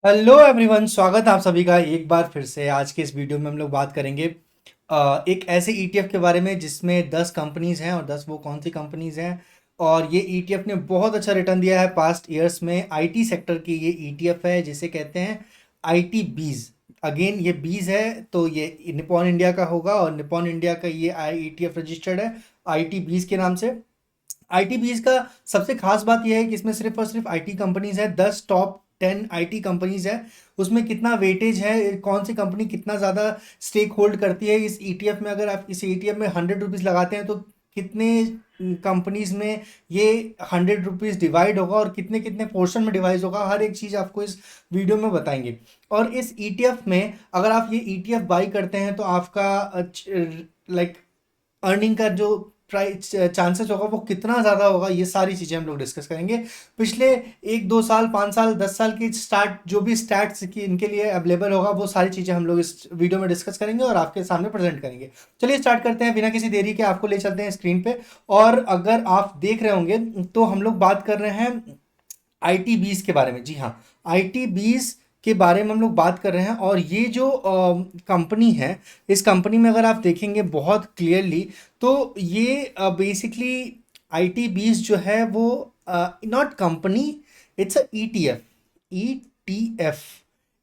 Hello everyone, स्वागत है आप सभी का एक बार फिर से। आज के इस वीडियो में हम लोग बात करेंगे एक ऐसे ईटीएफ के बारे में जिसमें 10 कंपनीज हैं और 10 वो कौन सी कंपनीज हैं। और ये ईटीएफ ने बहुत अच्छा रिटर्न दिया है पास्ट ईयर्स में। आईटी सेक्टर की ये ईटीएफ है जिसे कहते हैं आईटी बीज। अगेन ये बीज है तो ये निपॉन इंडिया का होगा और निपॉन इंडिया का ये आई ईटीएफ रजिस्टर्ड है आईटी बीज के नाम से। आईटीबीज का सबसे खास बात यह है कि इसमें सिर्फ और सिर्फ आईटी कंपनीज है। 10 टॉप 10 आईटी कंपनीज है। उसमें कितना वेटेज है, कौन सी कंपनी कितना ज़्यादा स्टेक होल्ड करती है इस ईटीएफ में। अगर आप इस ईटीएफ में 100 रुपीज़ लगाते हैं तो कितने कंपनीज में ये 100 रुपीज़ डिवाइड होगा और कितने कितने पोर्शन में डिवाइड होगा, हर एक चीज़ आपको इस वीडियो में बताएंगे। और इस ईटीएफ में अगर आप ये ईटीएफ बाई करते हैं तो आपका लाइक अर्निंग का जो प्राइस चांसेस होगा वो कितना ज़्यादा होगा, ये सारी चीज़ें हम लोग डिस्कस करेंगे। पिछले 1 2 साल 5 साल 10 साल की स्टार्ट जो भी स्टैट्स की इनके लिए अवेलेबल होगा वो सारी चीज़ें हम लोग इस वीडियो में डिस्कस करेंगे और आपके सामने प्रेजेंट करेंगे। चलिए स्टार्ट करते हैं बिना किसी देरी के। आपको ले चलते हैं स्क्रीन पे। और अगर आप देख रहे होंगे तो हम लोग बात कर रहे हैं आईटी बीज के बारे में। जी हाँ, आईटी बीज के बारे में हम लोग बात कर रहे हैं। और ये जो कंपनी है, इस कंपनी में अगर आप देखेंगे बहुत क्लियरली तो ये बेसिकली आईटी बीज जो है वो not company, it's a ETF. ETF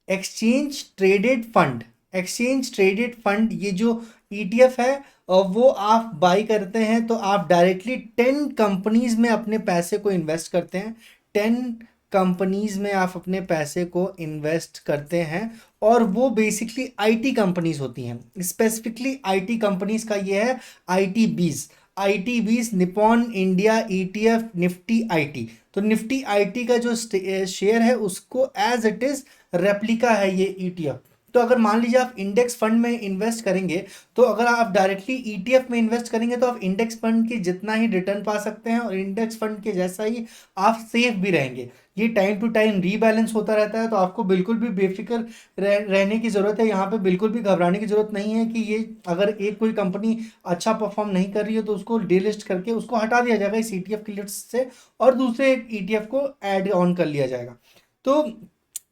exchange traded fund. Exchange traded fund ये जो ईटीएफ है वो आप बाई करते हैं तो आप डायरेक्टली 10 कंपनीज में अपने पैसे को इन्वेस्ट करते हैं। 10 कंपनीज में आप अपने पैसे को इन्वेस्ट करते हैं और वो बेसिकली आईटी कंपनीज होती हैं। स्पेसिफिकली आईटी कंपनीज का ये है आईटी बीज। आईटी बीज Nippon India ETF Nifty IT. तो निफ्टी आईटी का जो शेयर है उसको एज इट इज रेप्लिका है ये ईटीएफ। तो अगर मान लीजिए आप इंडेक्स फंड में इन्वेस्ट करेंगे तो अगर आप डायरेक्टली ईटीएफ में इन्वेस्ट करेंगे तो आप इंडेक्स फंड के जितना ही रिटर्न पा सकते हैं और इंडेक्स फंड के जैसा ही आप सेफ भी रहेंगे। ये टाइम टू टाइम रीबैलेंस होता रहता है तो आपको बिल्कुल भी बेफिक्र रहने की ज़रूरत है। यहाँ पे बिल्कुल भी घबराने की ज़रूरत नहीं है कि ये अगर एक कोई कंपनी अच्छा परफॉर्म नहीं कर रही है तो उसको डीलिस्ट करके उसको हटा दिया जाएगा इस ईटीएफ की लिस्ट से और दूसरे एक ईटीएफ को ऐड ऑन कर लिया जाएगा। तो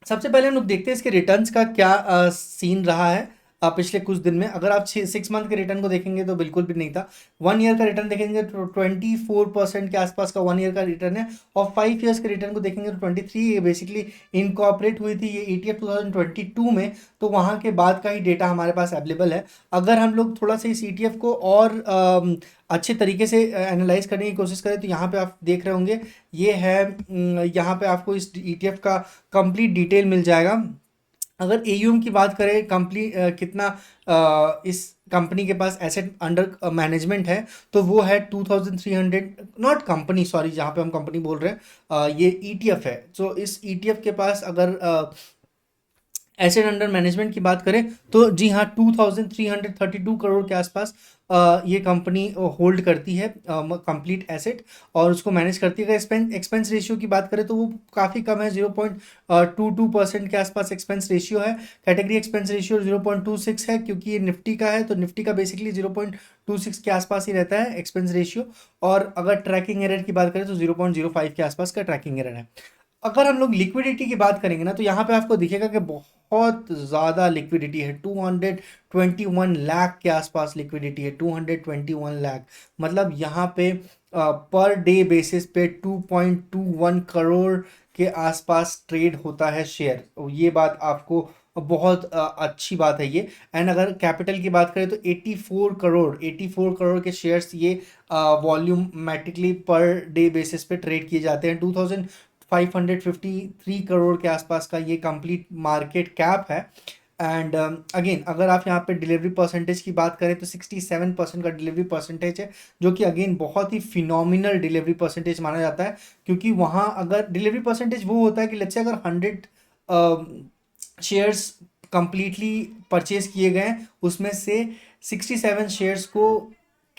सबसे पहले हम लोग देखते हैं इसके रिटर्न्स का क्या सीन रहा है पिछले कुछ दिन में। अगर आप 6 मंथ के रिटर्न को देखेंगे तो बिल्कुल भी नहीं था। 1 ईयर का रिटर्न देखेंगे तो 24% के आसपास का 1 ईयर का रिटर्न है। और 5 ईयर्स के रिटर्न को देखेंगे तो 23। ये बेसिकली इनकॉर्पोरेट हुई थी ये ईटीएफ 2022 में, तो वहाँ के बाद का ही डेटा हमारे पास अवेलेबल है। अगर हम लोग थोड़ा सा इस ईटीएफ को और अच्छे तरीके से एनालाइज करने की कोशिश करें तो यहाँ पे आप देख रहे होंगे ये है। यहाँ पे आपको इस ईटीएफ का कंप्लीट डिटेल मिल जाएगा। अगर एयूएम की बात करें कंप्लीट कितना इस कंपनी के पास एसेट अंडर मैनेजमेंट है तो वो है 2300। नॉट कंपनी, सॉरी, जहाँ पे हम कंपनी बोल रहे हैं ये ईटीएफ है। तो इस ईटीएफ के पास अगर एसेट अंडर मैनेजमेंट की बात करें तो जी हाँ 2332 करोड़ के आसपास ये कंपनी होल्ड करती है कंप्लीट एसेट और उसको मैनेज करती है। अगर एक्सपेंस रेशियो की बात करें तो वो काफ़ी कम है, 0.22% के आसपास एक्सपेंस रेशियो है। कैटेगरी एक्सपेंस रेशियो 0.26 है क्योंकि ये निफ्टी का है तो निफ्टी का बेसिकली 0.26 के आसपास ही रहता है एक्सपेंस रेशियो। और अगर ट्रैकिंग एरर की बात करें तो 0.05 के आसपास का ट्रैकिंग एरर है। अगर हम लोग लिक्विडिटी की बात करेंगे ना तो यहाँ पे आपको दिखेगा कि बहुत ज़्यादा लिक्विडिटी है। 221 लाख के आसपास लिक्विडिटी है। 221 लाख मतलब यहाँ पे पर डे बेसिस पे 2.21 करोड़ के आसपास ट्रेड होता है शेयर। ये बात आपको बहुत अच्छी बात है ये। एंड अगर कैपिटल की बात करें तो 84 करोड़ के शेयर्स ये वॉल्यूमेटिकली पर डे बेसिस पे ट्रेड किए जाते हैं। 2553 करोड़ के आसपास का ये कंप्लीट मार्केट कैप है। एंड अगेन अगर आप यहाँ पे डिलीवरी परसेंटेज की बात करें तो 67% का डिलीवरी परसेंटेज है, जो कि अगेन बहुत ही फिनोमिनल डिलीवरी परसेंटेज माना जाता है। क्योंकि वहाँ अगर डिलीवरी परसेंटेज वो होता है कि लेट्स से अगर 100 शेयर्स कंप्लीटली परचेज किए गए उसमें से 67 शेयर्स को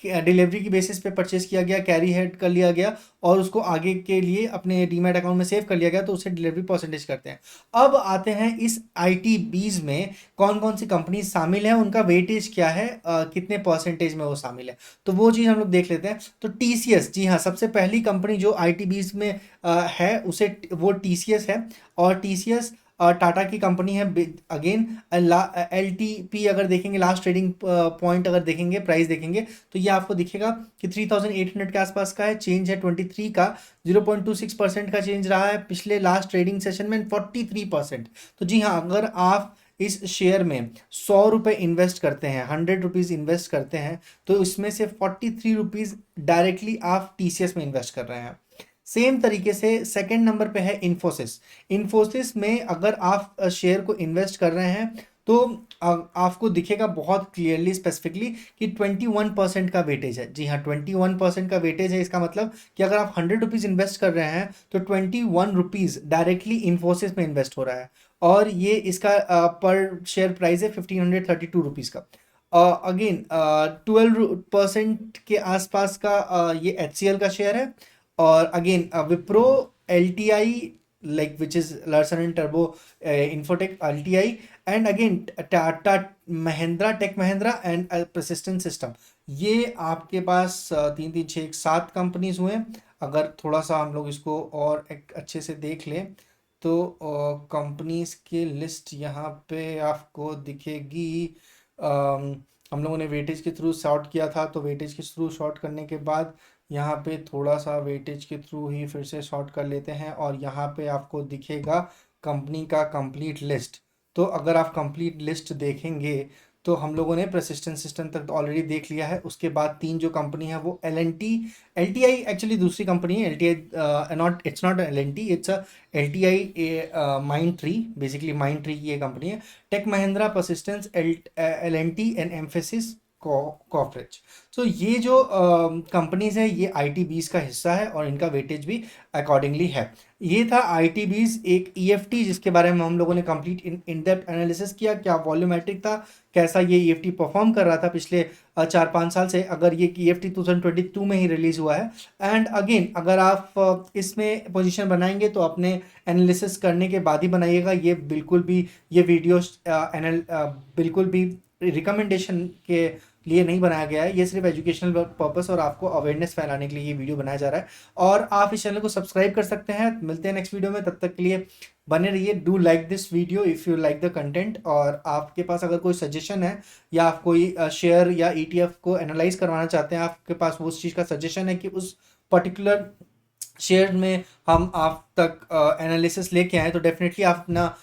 डिलीवरी की बेसिस पे परचेज किया गया, कैरी हेड कर लिया गया और उसको आगे के लिए अपने डीमैट अकाउंट में सेव कर लिया गया, तो उसे डिलीवरी परसेंटेज करते हैं। अब आते हैं इस आईटी बीज में कौन कौन सी कंपनी शामिल है, उनका वेटेज क्या है, कितने परसेंटेज में वो शामिल है, तो वो चीज़ हम लोग देख लेते हैं। तो टीसीएस, जी हाँ, सबसे पहली कंपनी जो आईटी बीज में है उसे वो टीसीएस है। और टीसीएस टाटा की कंपनी है। अगेन LTP अगर देखेंगे, लास्ट ट्रेडिंग पॉइंट अगर देखेंगे, प्राइस देखेंगे, तो ये आपको दिखेगा कि 3800 के आसपास का है। चेंज है 23 का, 0.26% का चेंज रहा है पिछले लास्ट ट्रेडिंग सेशन में, 43%। तो जी हाँ, अगर आप इस शेयर में 100 रुपये इन्वेस्ट करते हैं, 100 रुपीज़ इन्वेस्ट करते हैं, तो इसमें से 43 रुपीज़ डायरेक्टली आप TCS में इन्वेस्ट कर रहे हैं। सेम तरीके से सेकंड नंबर पे है इन्फोसिस। इन्फोसिस में अगर आप शेयर को इन्वेस्ट कर रहे हैं, तो आपको दिखेगा बहुत क्लियरली स्पेसिफिकली कि 21% का वेटेज है। जी हाँ, 21% का वेटेज है। इसका मतलब कि अगर आप 100 रुपीज़ इन्वेस्ट कर रहे हैं, तो 21 रुपीज़ डायरेक्टली इन्फोसिस में इन्वेस्ट हो रहा है। और ये इसका पर शेयर प्राइस है 1532 रुपीज़ का। अगेन 12% के आसपास का ये HCL का शेयर है। और again Wipro, LTI, like which is Larsen and Turbo Infotech, LTI, and again Tata Mahindra, Tech Mahindra and Persistent System। ये आपके पास 3 3 6 7 कंपनीज हुए। अगर थोड़ा सा हम लोग इसको और एक अच्छे से देख लें, तो कंपनीज की लिस्ट यहाँ पे आपको दिखेगी। हम लोगों ने वेटेज के थ्रू शॉर्ट किया था, तो वेटेज के थ्रू शॉर्ट करने के बाद यहाँ पे थोड़ा सा वेटेज के थ्रू ही फिर से शॉर्ट कर लेते हैं, और यहाँ पे आपको दिखेगा कंपनी का कंप्लीट लिस्ट। तो अगर आप कंप्लीट लिस्ट देखेंगे, तो हम लोगों ने परसिस्टेंट सिस्टम तक ऑलरेडी देख लिया है। उसके बाद 3 जो कंपनी है वो LTI एक्चुअली दूसरी कंपनी है। LTI not, it's not LNT, it's a LTI Mindtree, basically Mindtree की ये कंपनी है। Tech Mahindra, Persistent, LNT and Mphasis corporate. तो ये जो कंपनीज है, ये ITBs का हिस्सा है और इनका वेटेज भी अकॉर्डिंगली है। ये था ITBs, एक EFT जिसके बारे में हम लोगों ने कंप्लीट इन डेप्थ एनालिसिस किया, क्या वॉल्यूमेट्रिक था, कैसा ये EFT परफॉर्म कर रहा था पिछले 4-5 साल से, अगर ये EFT 2022 में ही रिलीज हुआ है। एंड अगेन, अगर आप इसमें पोजीशन बनाएंगे तो अपने एनालिसिस करने के बाद ही बनाइएगा। ये बिल्कुल भी, ये वीडियो बिल्कुल भी रिकमेंडेशन के लिए नहीं बनाया गया है। ये सिर्फ एजुकेशनल पर्पस और आपको अवेयरनेस फैलाने के लिए ये वीडियो बनाया जा रहा है। और आप इस चैनल को सब्सक्राइब कर सकते हैं। मिलते हैं नेक्स्ट वीडियो में, तब तक के लिए बने रहिए। Do like this video if you like the content. और आपके पास अगर कोई सजेशन है, या आप कोई शेयर या ETF को एनालाइज करवाना चाहते हैं, आपके पास वो उस चीज़ का सजेशन है कि उस पर्टिकुलर शेयर में हम आप तक एनालिसिस लेके आए, तो डेफिनेटली आप अपना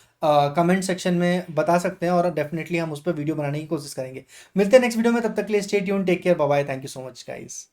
कमेंट सेक्शन में बता सकते हैं, और डेफिनेटली हम उस पर वीडियो बनाने की कोशिश करेंगे। मिलते हैं नेक्स्ट वीडियो में, तब तक के लिए stay tune, take care, bye bye, thank you so much guys.